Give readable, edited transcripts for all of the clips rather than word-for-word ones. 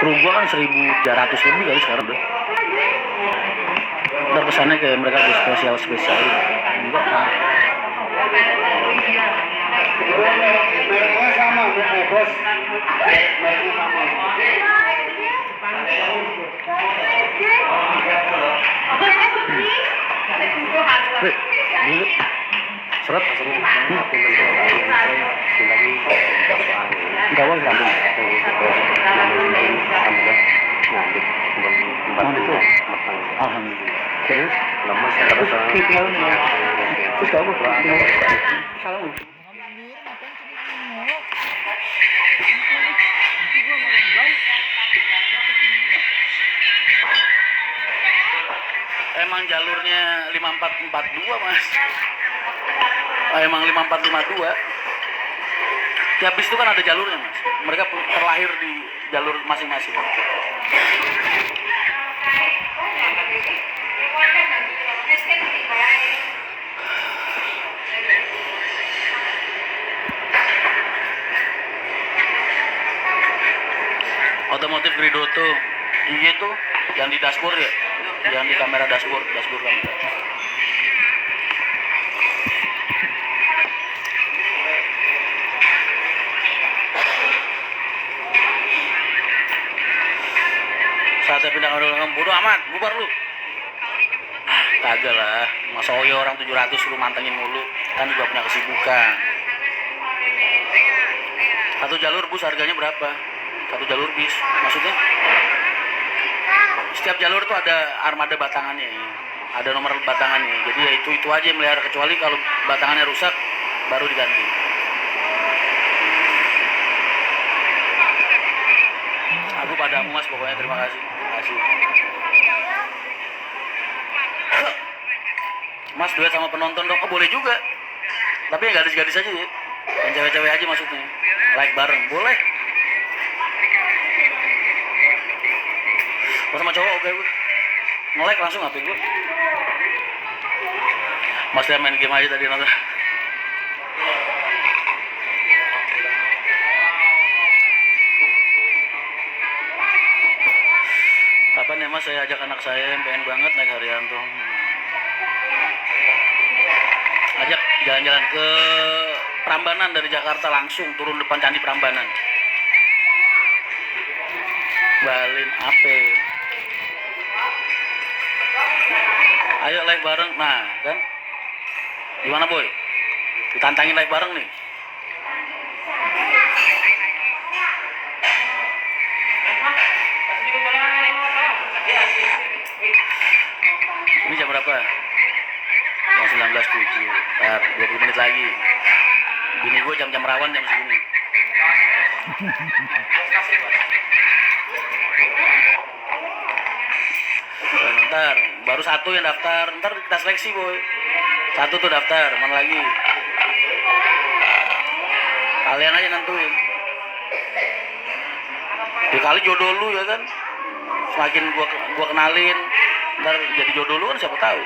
Kru gua kan 1.300 lebih kali sekarang deh. Ntar kesannya kayak mereka spesial enggak kan. Mereknya sama, bos. Mereknya sama. Dulu seret enggak apa sambung. Alhamdulillah. Terus terus kamu salam. Emang jalurnya 5442 mas. Emang 5452. Tiap bis itu kan ada jalurnya mas. Mereka terlahir di jalur masing-masing. Otomotif Gridoto, iya tuh yang di dashboard ya, yang di kamera dashboard kamera. Saatnya pindah ke dalam bodo amat, bubar lu. Kagak lah, masa oyo orang 700 lu mantengin mulu, kan juga punya kesibukan. Satu jalur bus harganya berapa? Satu jalur bis, maksudnya setiap jalur tuh ada armada batangannya, ada nomor batangannya. Jadi ya itu aja yang melihara, kecuali kalau batangannya rusak baru diganti. Aku padamu mas, pokoknya terima kasih. Mas duet sama penonton dong, oh boleh juga. Tapi yang gadis-gadis aja ya, yang cewek-cewek aja maksudnya. Like bareng, boleh. Kalau sama cowok oke gue. Nge-like langsung ngapain gue. Mas dia main game aja tadi nonton. Kapan ya mas saya ajak anak saya yang pengen banget naik Haryanto. Ajak jalan-jalan ke Prambanan dari Jakarta, langsung turun depan Candi Prambanan. Balin ape. Ayo live bareng, nah kan? Gimana boy? Ditantangin live bareng nih. Ini jam berapa? Jam 19.07. Ntar 20 menit lagi. Bini gue jam-jam rawan jam segini. Ntar baru satu yang daftar, ntar kita seleksi boy. Satu tuh daftar, mana lagi? Kalian aja nentuin. Dikali jodoh lu ya kan, semakin gua kenalin, ntar jadi jodoh lu kan siapa tahu.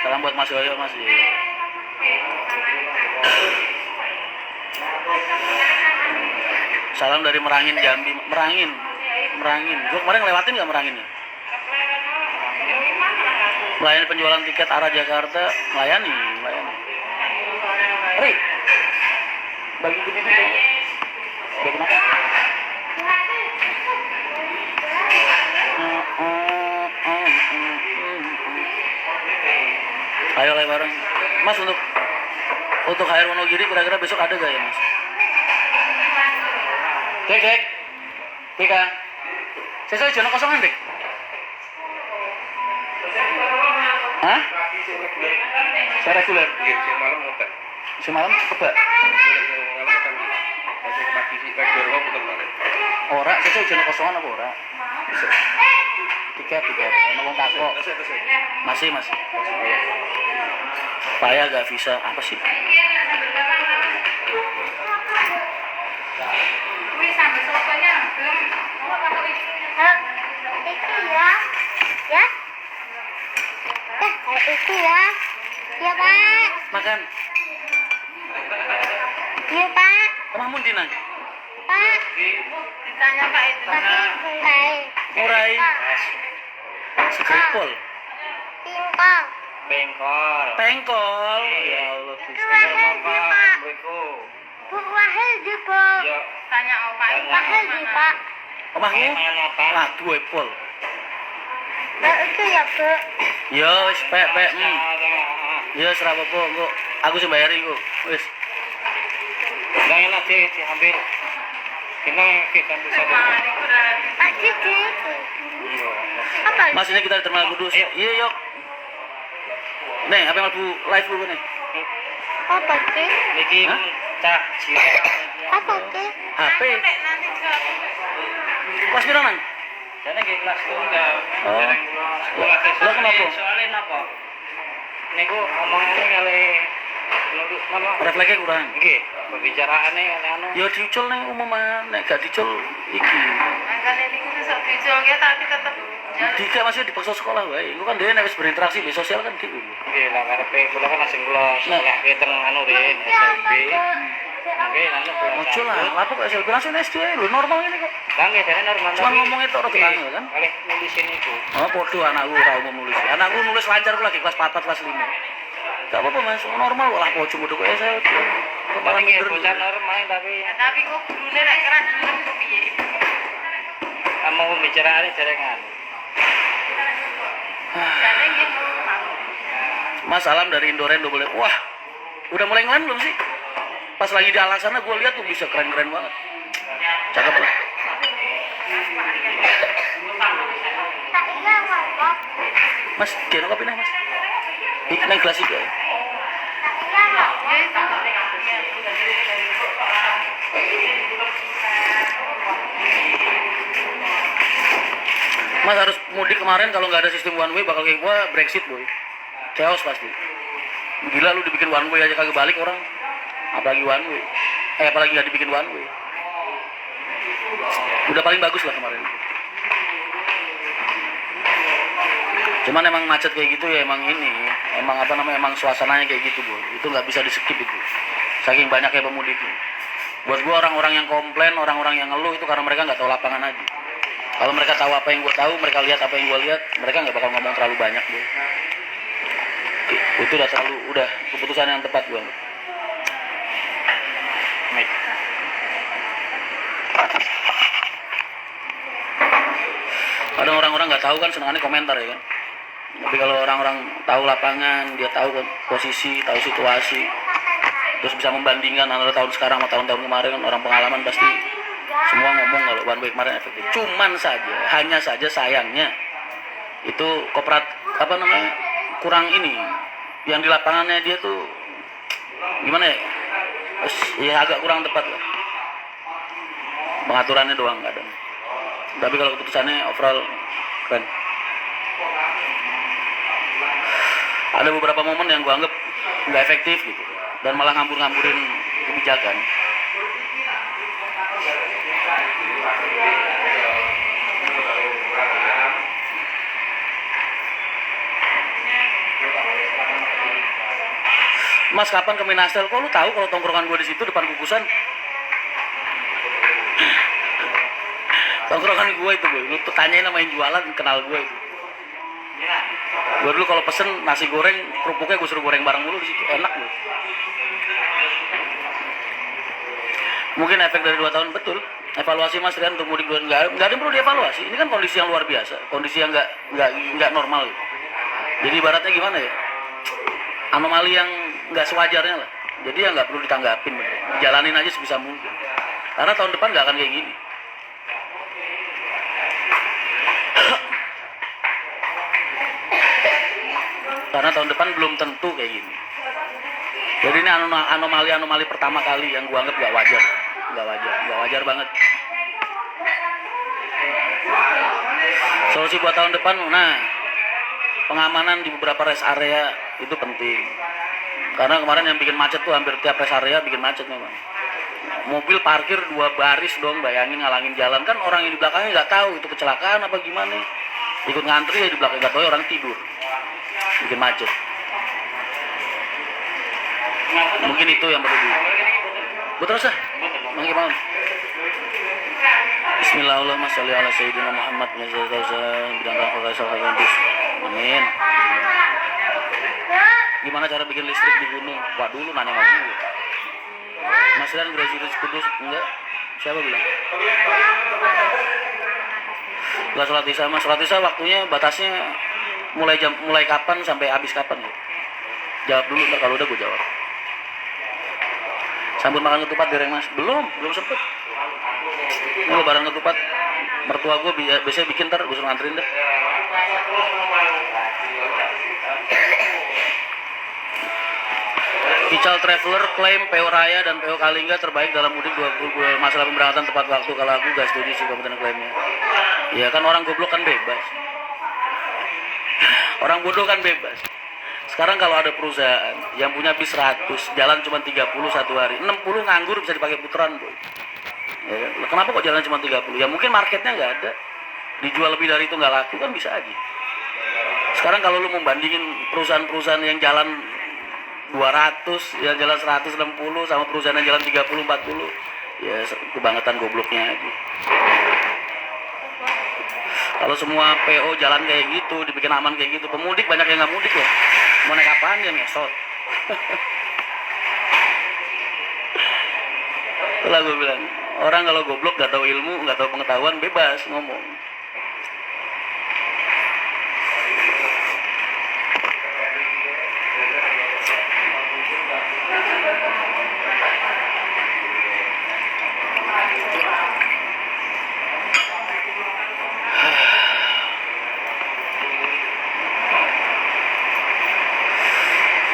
Salam buat Mas Yoyo mas. Salam dari Merangin Jambi. Merangin. Gua kemarin ngelewatin nggak Merangin ya? Melayani penjualan tiket arah Jakarta, melayani. Ri, bagi gini dulu. Bagaimana? Ayo live bareng. Mas untuk HR Wonogiri kira-kira besok ada gak ya mas? Cek. Tika. Saya jono kosongan dek. Hah? Saya reguler. Semalam ngotek. Semalam kebak. Ora, saya jono kosongan apa ora? Tiket. Ono wong takok. Masih. Paya gak visa apa sih? Itu ya. Iya, Pak. Makan. Iya, Pak. Omahmu ndi nang? Pak, Ditanya Pak itu. pakai Murai. Segrepol. pingpong. Bengkol. Pengkol. Ya Allah. Gusti. Wahel di Pak. Beko. Bu Wahel di Pak. Ya, Tanya Pak itu. Wahel di Pak. Omahmu? mana Pak? Aduh, epol. Itu ya Bu. Yo, wis pek. Ada. Yo, ora apa-apa, engko aku sing bayari engko. Wis. Enggak enak sih diambil. Kita bisa Mari udah. Pak Cici. Iya. Apa? Mas ini kita di Terminal Kudus. Ayo. Iya, yuk. Nih, apa yang mau live dulu nih? Apa sih? Niki Hah? cah cilik. Apa sih? HP. Nanti ke Kelas piro nang? Jane nggih kelas tunggal. Oh. Sekolah Lah kenapa? Soalnya napa? Niku omongane kali nunduk napa? Refleksnya kurang. Nggih, pembicaraane kali anu. Ya dicul nih umuman, nek gak dicul iki. angkane niku besok dijualnya tapi tetap jalan. Dika masih dipaksa sekolah wae. Iku kan dia nek wis berinteraksi di sosial kan dik. Nggih, lah karepe kula kan asing kula sekolah ke teng anu Rin, SLB. Nggih, anu kula. Mojo lah, lapo kok SLB langsung SD lho normal ini kok. Lah nggih, jane normal. Cuma ngomongnya tok rada angel kan. Kalih nulisin iku. Oh, podo anakku ora umum nulis. Anakku nulis lancar kok lagi kelas 4 kelas 5. Gak apa-apa Mas, normal kok lah pojo podo kok saya. Paling nggih bocah normal tapi Tapi kok gurune nek keras dulu kok piye? kamu pembicaraane jarengan. Jane nggih normal. Mas salam dari Indoren udah boleh. Wah, udah mulai ngelan belum sih? Pas lagi di alas sana gue lihat tuh bisa keren-keren banget. Cakep lah. Tak iya Pak. Mas, kira kopi nih Mas. Ini neng gelas juga ya. Tak iya Pak. Ya itu. Mas harus mudik kemarin kalau nggak ada sistem one way bakal kayak gua Brexit boy. Chaos pasti. Gila lu dibikin one way aja kagak balik orang. Apalagi one way. Apalagi nggak dibikin one way. Udah paling bagus lah kemarin. Cuman emang macet kayak gitu ya emang ini, emang apa namanya emang suasananya kayak gitu boy. Itu nggak bisa di skip itu. Saking banyaknya pemudik. Buat gua orang-orang yang komplain, orang-orang yang ngeluh itu karena mereka nggak tahu lapangan aja. Kalau mereka tahu apa yang gua tahu, mereka lihat apa yang gua lihat, mereka nggak bakal ngomong terlalu banyak boy. Itu udah terlalu, udah keputusan yang tepat gua. Mik. Kadang orang-orang nggak tahu kan senangannya komentar ya kan. Tapi kalau orang-orang tahu lapangan, dia tahu posisi, tahu situasi, terus bisa membandingkan antara tahun sekarang sama tahun-tahun kemarin kan orang pengalaman pasti semua ngomong kalau one way kemarin efektif. Cuman saja, hanya saja sayangnya itu apa namanya kurang ini. Yang di lapangannya dia tuh gimana ya? Ya agak kurang tepat lah. Pengaturannya doang kadang. Tapi kalau keputusannya overall keren. Ada beberapa momen yang gue anggap nggak efektif gitu dan malah ngambur-ngamburin kebijakan. Mas kapan ke Minasel? Kok lu tahu kalau tongkrongan gue di situ depan kukusan? Tongkrongan gue itu boy, lu tanyain sama yang jualan kenal gue itu. Gue dulu kalau pesen nasi goreng, kerupuknya gue suruh goreng bareng mulu di situ, enak loh. Mungkin efek dari 2 tahun betul. Evaluasi Mas Rian untuk mudik nggak ada yang perlu dievaluasi. Ini kan kondisi yang luar biasa, kondisi yang nggak normal. Gitu. Jadi ibaratnya gimana ya? Anomali yang nggak sewajarnya lah. Jadi ya nggak perlu ditanggapin, jalanin aja sebisa mungkin. Karena tahun depan nggak akan kayak gini. Karena tahun depan belum tentu kayak gini. Jadi ini anomali pertama kali yang gua anggap nggak wajar banget. Solusi buat tahun depan, nah pengamanan di beberapa rest area itu penting. Karena kemarin yang bikin macet tuh hampir tiap rest area bikin macet memang. Mobil parkir 2 baris dong, bayangin ngalangin jalan kan orang yang di belakangnya nggak tahu itu kecelakaan apa gimana. Ikut ngantri ya di belakang nggak tahu orang tidur. Bikin macet. Mungkin itu yang perlu di. Betul sah. Mangga mau. Bismillahirrahmanirrahim. Sholli ala sayyidina Muhammad wa sallallahu alaihi wasallam. Amin. Gimana cara bikin listrik di gunung? Wah, dulu nanya sama gue. Mas Dan graduate Kudus enggak? Siapa bilang? Enggak sholat isya, mas. Sholat isya waktunya batasnya mulai kapan sampai habis kapan ya? Jawab dulu, ntar kalau udah gue jawab. Sambut makan ketupat goreng mas? Belum sempet. Ini lebaran ketupat mertua gue biasanya bikin, ntar gue suruh nganterin dah. Ical Traveler klaim PO Raya dan PO Kalingga terbaik dalam mudik 20 masalah pemberangkatan tepat waktu. Kalau aku gak setuju sih kompeten klaimnya. Ya kan orang goblok kan bebas. Orang bodoh kan bebas. Sekarang kalau ada perusahaan yang punya bis 100, jalan cuma 30 satu hari, 60 nganggur bisa dipakai putaran, boy. Ya kan? Kenapa kok jalan cuma 30? Ya mungkin marketnya nggak ada. Dijual lebih dari itu nggak laku kan bisa aja. Sekarang kalau lu membandingin perusahaan-perusahaan yang jalan 200, yang jalan 160 sama perusahaan yang jalan 30, 40, ya kebangetan gobloknya aja. Kalau semua PO jalan kayak gitu, dibikin aman kayak gitu, pemudik banyak yang nggak mudik loh. Mau naik apaan dia ngesot. Itulah gue bilang, orang kalau goblok nggak tahu ilmu, nggak tahu pengetahuan, bebas ngomong.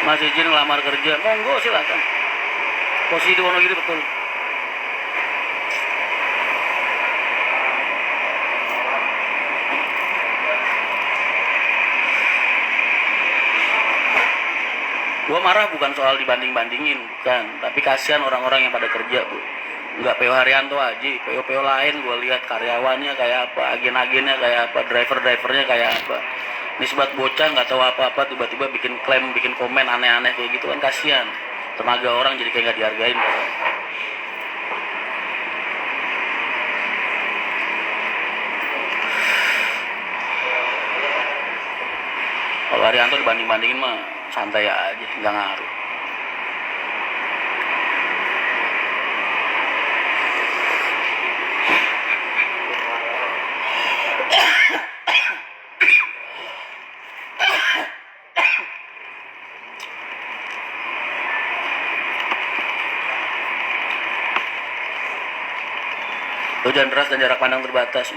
Masih izin ngelamar kerja, monggo silakan. Posisi di Wonogiri betul. Gua marah bukan soal dibanding-bandingin, bukan. Tapi kasihan orang-orang yang pada kerja, Bu. Enggak PO Haryanto aja, PO-PO lain gua lihat karyawannya kayak apa, agen-agennya kayak apa, driver-drivernya kayak apa. Nisbat bocah nggak tahu apa-apa tiba-tiba bikin klaim, bikin komen aneh-aneh kayak gitu kan kasihan. Tenaga orang jadi kayak nggak dihargain. Kalau Haryanto dibanding-bandingin mah santai aja, nggak ngaruh. Hujan deras dan jarak pandang terbatas.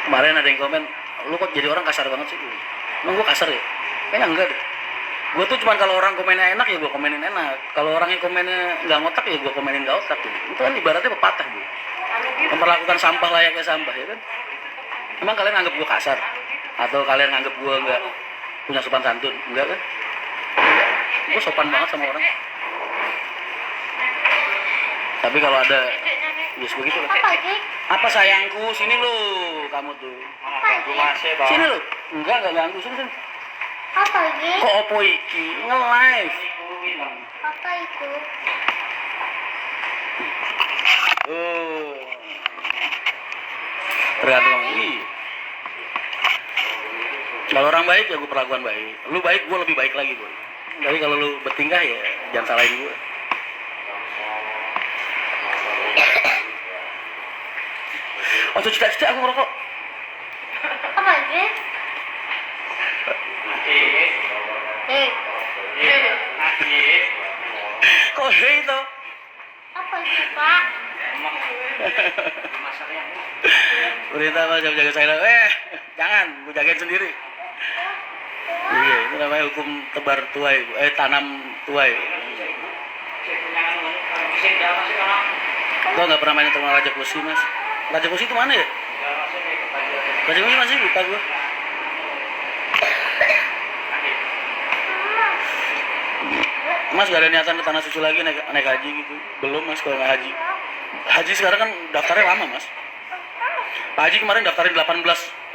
Kemarin ada yang komen, lu kok jadi orang kasar banget sih? Emang gue kasar ya? Kayaknya enggak deh. Gue tuh cuma kalau orang komennya enak ya gue komenin enak. Kalau orang yang komennya nggak ngotak ya gue komenin nggak otak tuh. Itu kan ibaratnya pepatah gue. Memperlakukan sampah layaknya sampah ya kan? Emang kalian anggap gue kasar? Atau kalian anggap gue nggak punya sopan santun? Enggak kan? Gue sopan banget sama orang. Tapi kalau ada yes begitu lah. Apa sayangku, sini lo, kamu tuh. Sini lo. Enggak ganggu, sini. Apa ini? Kok opo iki nge-live? Apa itu? Tergantung iya. Kalau orang baik ya gue perlakuan baik. Lu baik gue lebih baik lagi boy. Tapi kalau lu bertingkah ya jangan salahin gue. Oh tuh cita-cita aku ngerokok. Apa ini? Kok hei itu? Apa itu Pak? Perintah mas jaga saya. Jangan, gue jagain sendiri. Iya, itu namanya hukum tebar tuai, tanam tuai. Gue nggak pernah main terkenal Raja Kursi mas. Raja Kursi itu mana ya? Raja Kursi masih lupa gue. Mas gak ada niatan ke tanah suci lagi naik haji gitu? Belum mas kalau nggak haji. Haji sekarang kan daftarnya lama mas. Pak Haji kemarin daftarin 18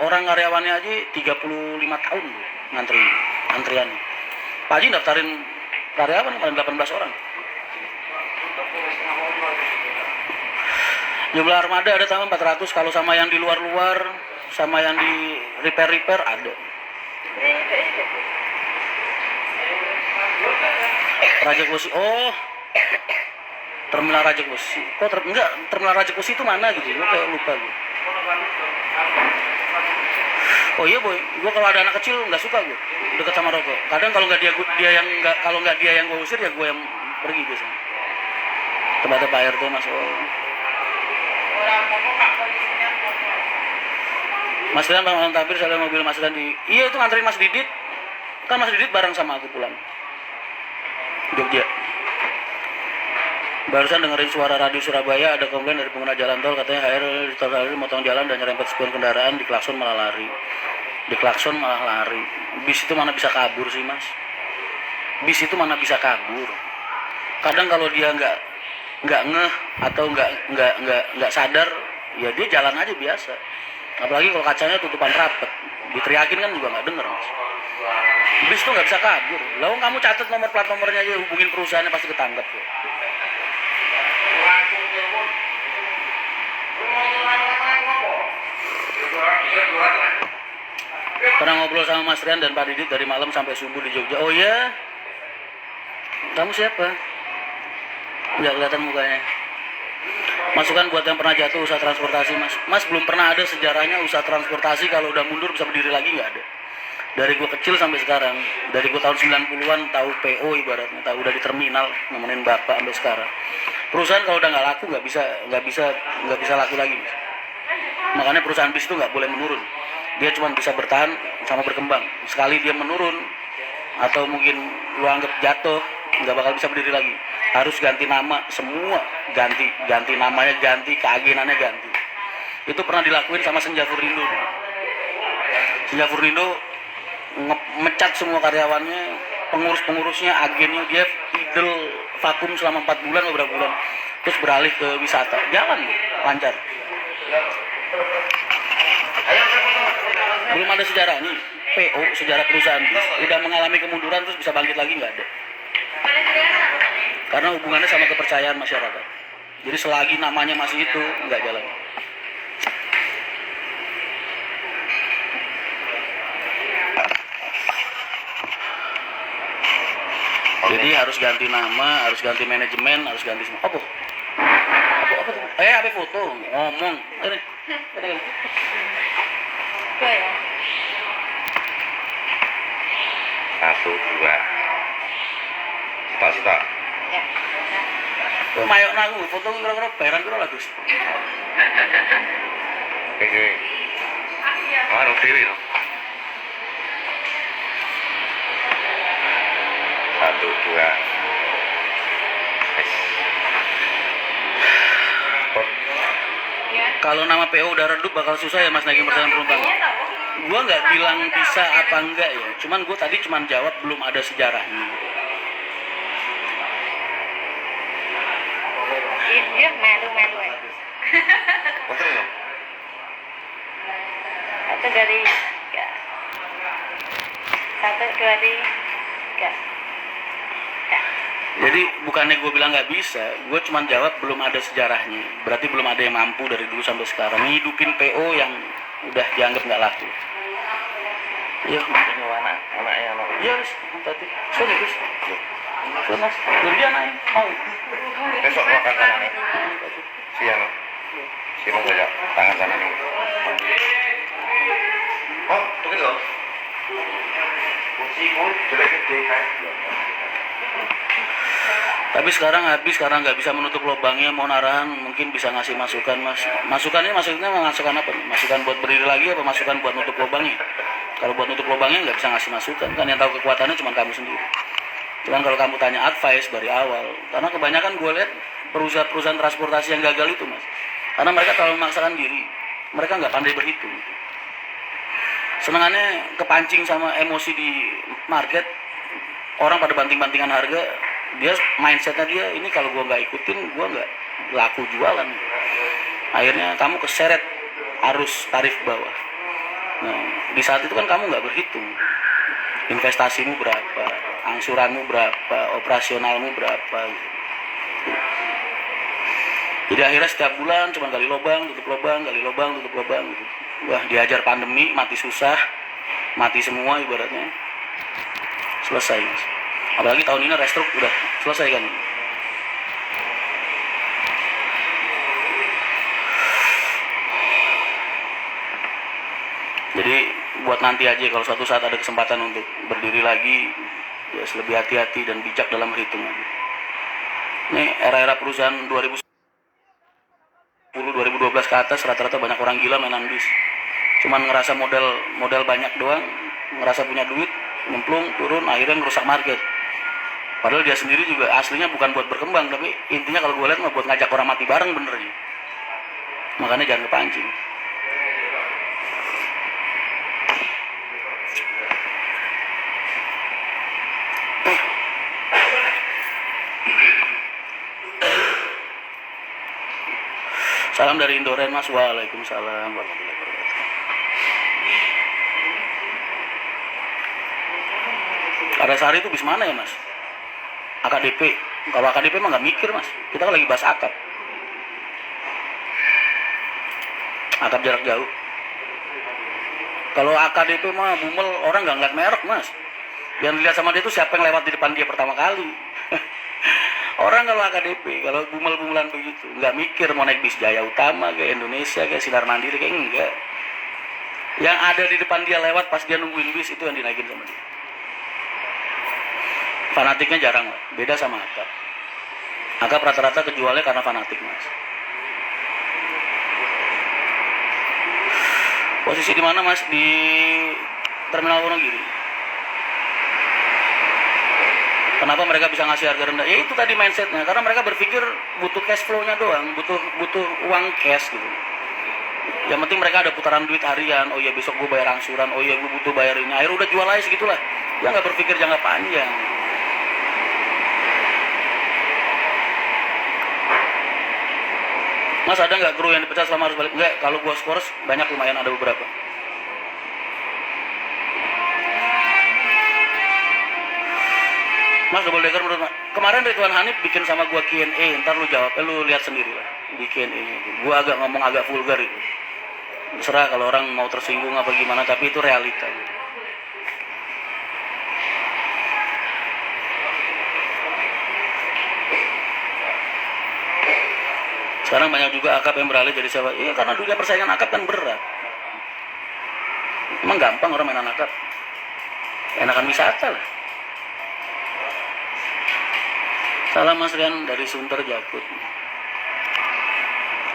orang karyawannya aja 35 tahun loh, antrian. Pak Haji daftarin karyawan paling 18 orang. Jumlah armada ada tambah 400, kalau sama yang di luar-luar, sama yang di repair ada. Raja Besi, oh terminal Raja Besi. Kok enggak, terminal Raja Besi itu mana gitu? Gue kayak lupa gue. Oh iya boy, gue kalau ada anak kecil nggak suka gue deket sama rokok. Kadang kalau nggak kalau nggak dia yang gue usir ya gue yang pergi biasanya. Tempatnya Pak RT masuk. Mas Didan Bang Malam Tabir, saya mobil Mas Didan di... Iya itu nganterin Mas Didit. Kan Mas Didit bareng sama aku pulang Jogja. Barusan dengerin suara radio Surabaya, ada komplain dari pengguna jalan tol, katanya HR di tol motong jalan dan nyerempet spion kendaraan, diklakson malah lari. Bis itu mana bisa kabur sih mas? Bis itu mana bisa kabur? Kadang kalau dia nggak ngeh atau nggak sadar, ya dia jalan aja biasa. Apalagi kalau kacanya tutupan rapet, diteriakin kan juga nggak denger mas. Bis itu nggak bisa kabur. Lalu kamu catat nomor plat nomornya aja, hubungin perusahaannya pasti ketangkep. Pernah ngobrol sama Mas Rian dan Pak Didit dari malam sampai subuh di Jogja. Oh iya? Kamu siapa? Nggak kelihatan mukanya. Masukan buat yang pernah jatuh usaha transportasi mas. Mas belum pernah ada sejarahnya usaha transportasi kalau udah mundur bisa berdiri lagi, nggak ada. Dari gue kecil sampai sekarang, dari gue tahun 90-an tahu PO ibaratnya, tahu udah di terminal nemenin bapak sampai sekarang. Perusahaan kalau udah nggak laku nggak bisa laku lagi mas. Makanya perusahaan bis itu nggak boleh menurun. Dia cuma bisa bertahan sama berkembang. Sekali dia menurun atau mungkin lu anggap jatuh, nggak bakal bisa berdiri lagi. Harus ganti nama semua, ganti namanya, ganti keagenannya, ganti. Itu pernah dilakuin sama Senja Furindo. Senja Furindo mecat semua karyawannya, pengurusnya, agennya, dia idle vakum selama 4 bulan beberapa bulan, terus beralih ke wisata, jalan lancar. Belum ada sejarahnya PO, sejarah perusahaan bis udah mengalami kemunduran terus bisa bangkit lagi, nggak ada. Karena hubungannya sama kepercayaan masyarakat. Jadi selagi namanya masih itu, nggak jalan. Jadi harus ganti nama, harus ganti manajemen, harus ganti semua. Apa tuh? Apa foto? Ngomong. Ini. Gue ya. 1, 2. Cita-cita. Ya. Mayok naku, foto kira-kira bayaran kira lah Gus. Oke. Anu dewi no. 1, 2. Ya. Kalau nama PO udah redup bakal susah ya mas naikin perjalanan penumpang. Gua nggak bilang bisa apa enggak ya, cuman gue tadi cuman jawab belum ada sejarahnya. Iya, malu ya. Betul no. Satu dari tiga. 1, 2, 3. Jadi bukannya gue bilang nggak bisa, gue cuma jawab belum ada sejarahnya. Berarti belum ada yang mampu dari dulu sampai sekarang ngidupin PO yang udah dianggap nggak laku. Iya, Ini anaknya no. iya Gus, tadi. Sorry Gus. Sorry mas, belum dia naik, mau. Besok makan sana nih. Siang no. Siang saja tangan sana nih. Oh, begitu. Kunci jelek gede kan. Tapi sekarang habis karena nggak bisa menutup lubangnya, mau arahan mungkin bisa ngasih masukan mas. Masukannya maksudnya masukan apa nih? Masukan buat berdiri lagi apa masukan buat nutup lubangnya? Kalau buat nutup lubangnya nggak bisa ngasih masukan, kan yang tahu kekuatannya cuma kamu sendiri. Cuman kalau kamu tanya advice dari awal, karena kebanyakan gue lihat perusahaan transportasi yang gagal itu mas, karena mereka terlalu memaksakan diri, mereka nggak pandai berhitung. Senengannya kepancing sama emosi di market, orang pada banting-bantingan harga, dia mindsetnya dia ini kalau gue nggak ikutin gue nggak laku jualan. Akhirnya kamu keseret arus tarif bawah. Nah, di saat itu kan kamu nggak berhitung investasimu berapa, angsuranmu berapa, operasionalmu berapa gitu. Jadi akhirnya setiap bulan cuma gali lubang, tutup lubang, gali lubang, tutup lubang gitu. Wah, diajar pandemi, mati susah, mati semua ibaratnya. Selesai Mas. Apalagi tahun ini restruk udah selesai kan. Jadi buat nanti aja kalau suatu saat ada kesempatan untuk berdiri lagi, ya lebih hati-hati dan bijak dalam perhitungan. Ini era-era perusahaan 2010-2012 ke atas rata-rata banyak orang gila mainan bis. Cuman ngerasa modal banyak doang, ngerasa punya duit, nyemplung, turun, akhirnya ngerusak market. Padahal dia sendiri juga aslinya bukan buat berkembang, tapi intinya kalau gue lihat mah buat ngajak orang mati bareng benernya. Makanya jangan kepancing. Salam dari Indoren Mas. Waalaikumsalam warahmatullahi wabarakatuh. Karesari itu bis mana ya Mas? AKDP. Kalau AKDP mah nggak mikir Mas. Kita kan lagi bahas akap. Akap jarak jauh. Kalau AKDP mah bumel, orang nggak ngeliat merek Mas. Yang dilihat sama dia tuh siapa yang lewat di depan dia pertama kali. Orang kalau AKDP, kalau bumel-bumelan begitu, nggak mikir mau naik bis Jaya Utama, kayak Indonesia, kayak Sinar Mandiri, kayak enggak. Yang ada di depan dia lewat pas dia nungguin bis itu yang dinaikin sama dia. Fanatiknya jarang, beda sama akap. Akap rata-rata kejualnya karena fanatik Mas. Posisi di mana Mas? Di Terminal Wonogiri. Kenapa mereka bisa ngasih harga rendah? Ya itu tadi mindsetnya, karena mereka berpikir butuh cash flow-nya doang, butuh uang cash gitu. Yang penting mereka ada putaran duit harian. Oh iya besok gue bayar angsuran, oh iya gue butuh bayar ini. Akhirnya udah jual aja segitulah. Dia nggak berpikir jangka panjang. Mas ada nggak kru yang dipecat selama harus balik? Enggak, kalau gue skors banyak, lumayan ada beberapa. Mas double decker menurut kemarin Ridwan Hanif bikin sama gua Q&A, ntar lu jawab, lu lihat sendiri lah di Q&A-nya. Gua agak ngomong agak vulgar itu. Terserah kalau orang mau tersinggung apa gimana, tapi itu realita. Sekarang banyak juga akap yang beralih jadi sewa. Iya karena dunia persaingan akap kan berat. Emang gampang orang mainan akap? Enakan wisata lah. Salam Mas Rian dari Sunter Jakut.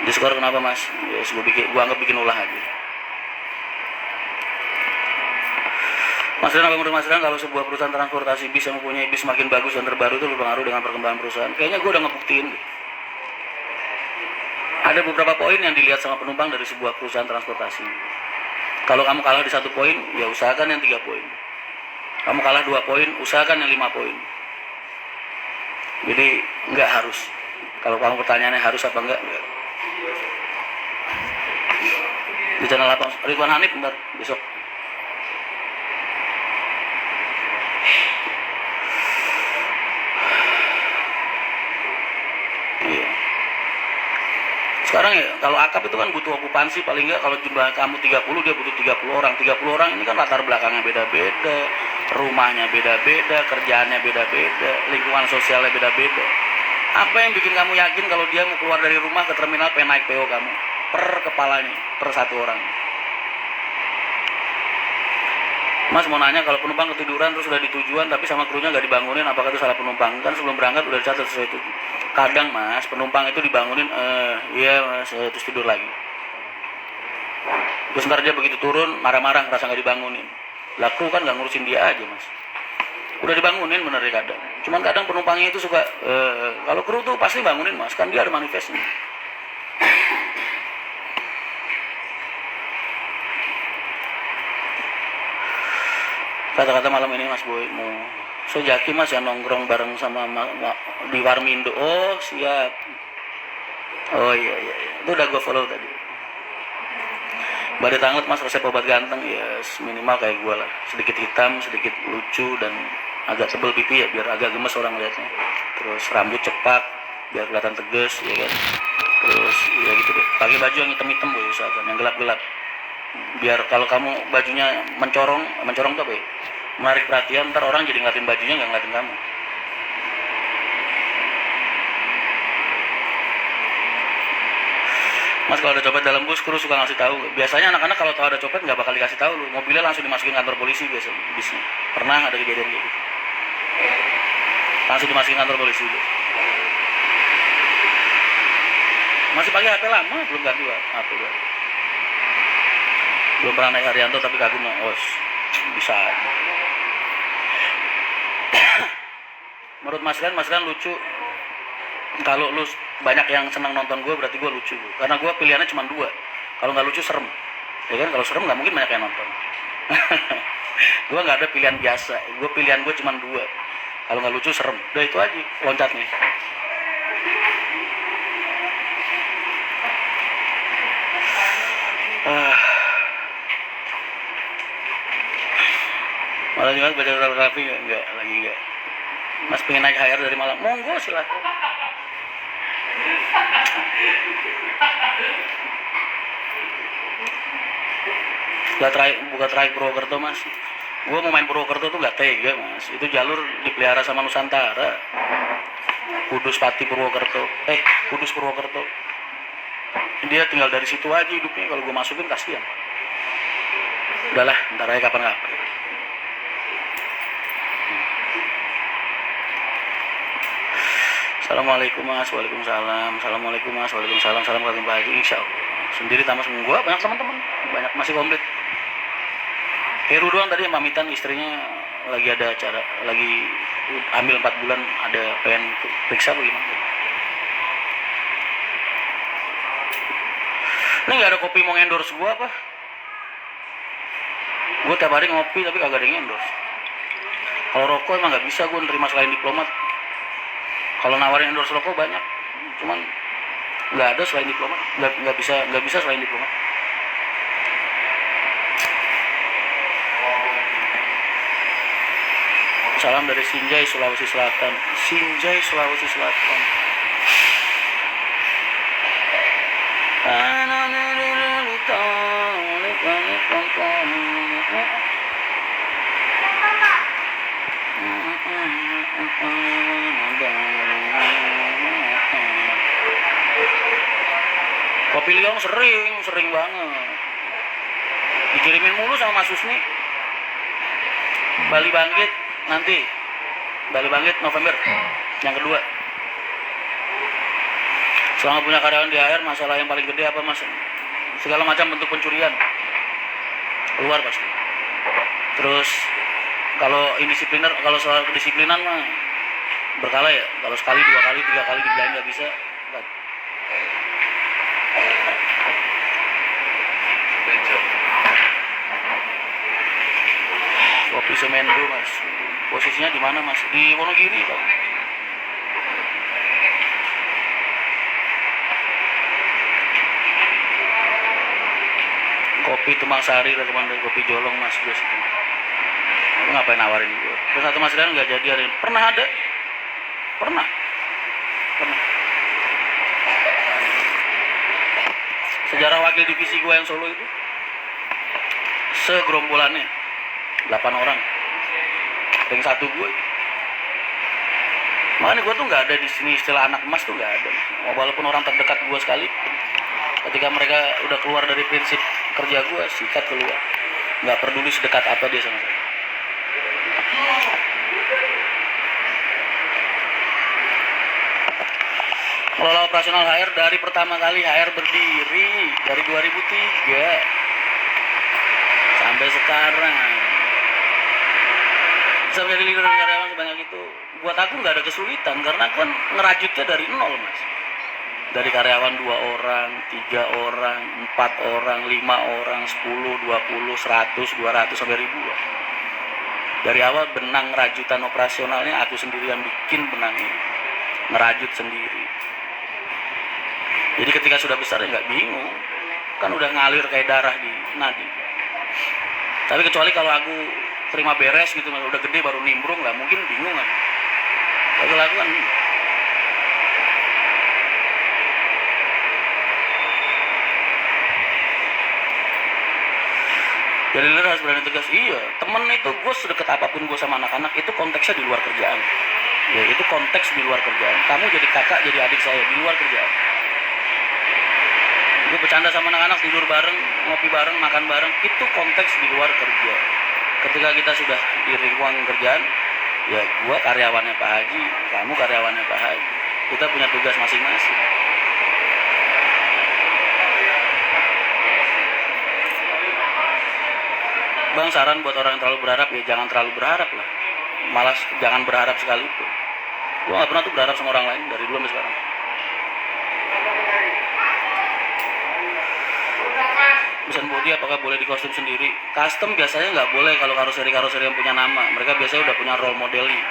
Diskor kenapa Mas? Ya gua anggap bikin ulah aja. Mas Rian, apa menurut Mas Rian kalau sebuah perusahaan transportasi bis yang mempunyai bis makin bagus dan terbaru itu berpengaruh dengan perkembangan perusahaan? Kayaknya gua udah ngebuktiin deh. Ada beberapa poin yang dilihat sama penumpang dari sebuah perusahaan transportasi. Kalau kamu kalah di 1 poin, ya usahakan yang 3 poin. Kamu kalah 2 poin, usahakan yang 5 poin. Jadi nggak harus. Kalau kamu pertanyaannya harus apa enggak? Di channel apa? Ridwan Hanif bentar besok. Iya. Sekarang ya kalau akap itu kan butuh okupansi paling enggak, kalau jumlah kamu 30 dia butuh 30 orang. 30 orang ini kan latar belakangnya beda-beda. Rumahnya beda-beda, kerjaannya beda-beda, lingkungan sosialnya beda-beda. Apa yang bikin kamu yakin kalau dia mau keluar dari rumah ke terminal pengen naik PO kamu? Per kepalanya, per 1 orang. Mas mau nanya, kalau penumpang ketiduran terus sudah di tujuan tapi sama krunya nggak dibangunin, apakah itu salah penumpang? Kan sebelum berangkat udah dicatat sesuai itu. Kadang Mas, penumpang itu dibangunin, iya Mas, terus tidur lagi. Terus ntar dia begitu turun, marah-marah, ngerasa nggak dibangunin. Lah kru kan nggak ngurusin dia aja Mas. Udah dibangunin bener ya kadang. Cuman kadang penumpangnya itu suka, kalau kru tuh pasti bangunin Mas, kan dia ada manifestnya. Kata-kata malam ini Mas Boy mau Sojaki Mas yang nongkrong bareng sama di Warmindo. Oh siap. Oh iya. Itu udah gue follow tadi. Badai Tanglet mas, resep obat ganteng ya minimal kayak gue lah, sedikit hitam, sedikit lucu dan agak tebel pipi ya biar agak gemes orang lihatnya. Terus rambut cepak biar kelihatan tegas ya kan. Terus ya gitu deh, pakai baju yang hitam-hitam boy, usahakan yang gelap-gelap. Biar kalau kamu bajunya mencorong tuh apa ya? Menarik perhatian, ntar orang jadi ngeliatin bajunya nggak ngeliatin kamu. Mas kalau ada copet dalam bus, kru suka ngasih tahu. Biasanya anak-anak kalau tahu ada copet nggak bakal dikasih tahu lu. Mobilnya langsung dimasukin kantor polisi biasanya. Bisnya. Pernah ada kejadian kayak gitu. Langsung dimasukin kantor polisi. Gitu. Masih pakai HP lama, belum ganti HP baru. Belum pernah naik Haryanto tapi kagum os bisa aja. Menurut Mas Rian lucu. Kalau lu banyak yang senang nonton gue berarti gue lucu. Karena gue pilihannya cuma 2. Kalau nggak lucu serem. Ya kan kalau serem nggak mungkin banyak yang nonton. Gue nggak ada pilihan biasa. Pilihan gue cuma 2. Kalau nggak lucu serem. Udah itu aja loncat nih. Malah juga baca fotografi enggak. Mas pengen naik HR dari Malang, monggo silahkan. Buka trayek Purwokerto mas. Gue mau main Purwokerto tuh nggak tega mas. Itu jalur dipelihara sama Nusantara. Kudus Purwokerto. Dia tinggal dari situ aja hidupnya. Kalau gue masukin kasihan. Udahlah, ntar aja kapan-kapan. Assalamualaikum mas, waalaikumsalam. Assalamualaikum mas, waalaikumsalam. Salam kagum pagi, insya Allah. Sendiri tambah semua, banyak teman-teman, banyak masih komplit. Heru doang tadi yang pamitan, istrinya lagi ada acara, lagi hamil 4 bulan, ada pengen periksa bagaimana. Ini nggak ada kopi mau endorse gua apa? Gua tiap hari ngopi tapi kagak ada yang endorse. Kalau rokok emang nggak bisa gua nerima selain diplomat. Kalau nawarin endorse rokok banyak, cuman nggak ada selain diplomat, nggak bisa selain diplomat. Salam dari Sinjai Sulawesi Selatan. Kopi Liong sering banget. Dikirimin mulu sama Mas Husni. Bali Bangkit nanti. Bali Bangkit November. Yang kedua. Selama punya karyawan di HR, masalah yang paling gede apa mas? Segala macam bentuk pencurian. Keluar pasti. Terus kalau indisipliner, kalau soal kedisiplinan mah berkala ya. Kalau sekali, 2 kali, 3 kali dibilangin nggak bisa. Kopi Semendo mas. Posisinya di mana mas? Di Wonogiri Pak. Kopi Tumbang Sari, rekomendasi kopi Jolong mas. Lu ngapain nawarin gue? Terus satu mas Rian nggak jadi hari ini. Pernah ada? Pernah. Sejarah wakil divisi gue yang Solo itu segerombolannya 8 orang. Ring 1 gue. Makanya gue tuh nggak ada di sini istilah anak emas tuh nggak ada. Walaupun orang terdekat gue sekali, ketika mereka udah keluar dari prinsip kerja gue, sikat keluar. Nggak peduli sedekat apa dia sama saya. Mengelola operasional HR dari pertama kali HR berdiri dari 2003 sampai sekarang. Bisa menjadi leader karyawan sebanyak itu. Buat aku nggak ada kesulitan karena aku kan ngerajutnya dari 0 mas. Dari karyawan 2 orang, 3 orang, 4 orang, 5 orang, 10, 20, 100, 200 sampai ribuan. Dari awal benang rajutan operasionalnya aku sendiri yang bikin benang ini, ngerajut sendiri. Jadi ketika sudah besar ya nggak bingung. kan udah ngalir kayak darah di nadi. Tapi kecuali kalau aku terima beres gitu, udah gede baru nimbrung, nggak mungkin, bingung kan. Kalau aku kan enggak. Jadi leader harus berani tegas. Iya, temen itu gue sedekat apapun gue sama anak-anak itu konteksnya di luar kerjaan. Ya itu konteks di luar kerjaan. Kamu jadi kakak, jadi adik saya di luar kerjaan. Gue bercanda sama anak-anak, tidur bareng, ngopi bareng, makan bareng, itu konteks di luar kerja. Ketika kita sudah di lingkungan kerjaan, ya gue karyawannya Pak Haji, kamu karyawannya Pak Haji. Kita punya tugas masing-masing. Bang, saran buat orang yang terlalu berharap, ya jangan terlalu berharap lah. Malah jangan berharap sekalipun. Gue gak pernah tuh berharap sama orang lain dari dulu sampai sekarang. Mesin bodi apakah boleh di kostum sendiri? Custom biasanya nggak boleh kalau karoseri yang punya nama. Mereka biasanya udah punya role modelnya.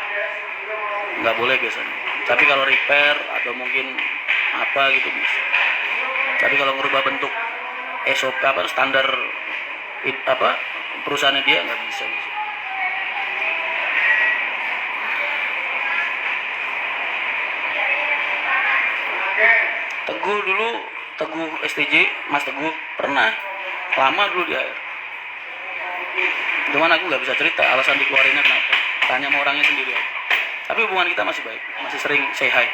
Nggak boleh biasanya. Tapi kalau repair atau mungkin apa gitu bisa. Tapi kalau ngerubah bentuk SOP standar perusahaannya dia nggak bisa. Teguh STJ, Mas Teguh pernah lama dulu di air. Cuman aku nggak bisa cerita alasan dikeluarinnya kenapa. Tanya sama orangnya sendiri. Tapi hubungan kita masih baik, masih sering say hi.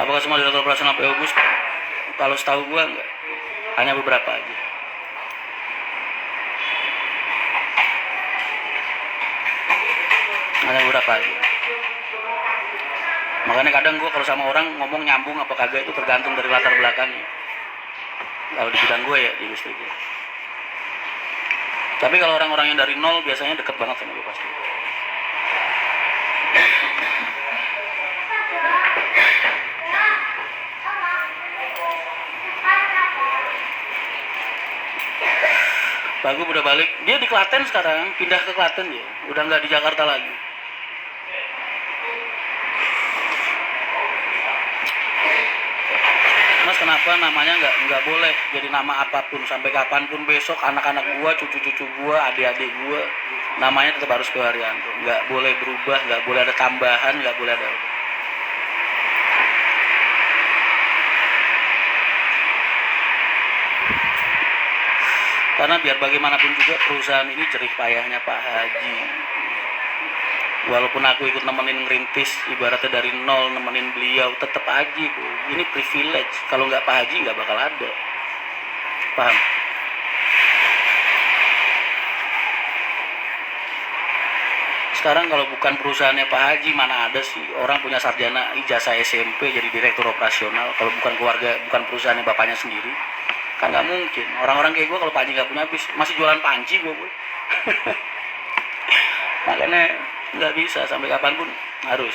Apakah semua direktur operasional PO Bus? Kalau setahu gua enggak, hanya beberapa aja. Hanya beberapa aja. Makanya kadang gue kalau sama orang ngomong nyambung apa kagak itu tergantung dari latar belakangnya. Kalau di bidang gue ya, di industri gue. Tapi kalau orang-orang yang dari nol biasanya deket banget sama gue pasti. Bagus udah balik, dia di Klaten sekarang, pindah ke Klaten dia, udah nggak di Jakarta lagi. Mas kenapa namanya nggak boleh jadi nama apapun sampai kapanpun besok anak-anak gua, cucu-cucu gua, adik-adik gua namanya tetap harus PO Haryanto, nggak boleh berubah, nggak boleh ada tambahan, nggak boleh ada. Karena biar bagaimanapun juga perusahaan ini jerih payahnya Pak Haji. Walaupun aku ikut nemenin ngerintis, ibaratnya dari nol nemenin beliau, tetap aja Bu. Ini privilege. Kalau nggak Pak Haji nggak bakal ada. Paham? Sekarang kalau bukan perusahaannya Pak Haji, mana ada sih orang punya sarjana ijazah SMP jadi direktur operasional. Kalau bukan keluarga, bukan perusahaannya bapaknya sendiri, kan nggak mungkin. Orang-orang kayak gue kalau Pak Haji nggak punya bis, masih jualan panci gue. Makanya nggak bisa, sampai kapanpun harus.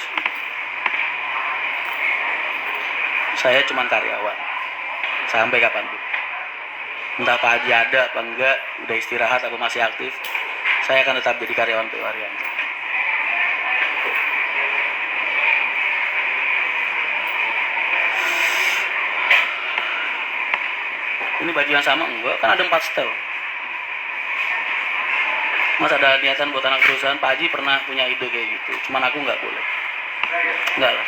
Saya cuma karyawan sampai kapanpun. Entah Pak Haji ada apa enggak, udah istirahat atau masih aktif, saya akan tetap jadi karyawan PO Haryanto. Ini baju yang sama enggak? Kan ada 4 setel. Mas ada niatan buat anak perusahaan, Pak Haji pernah punya ide kayak gitu. Cuman aku nggak boleh. Enggak lah.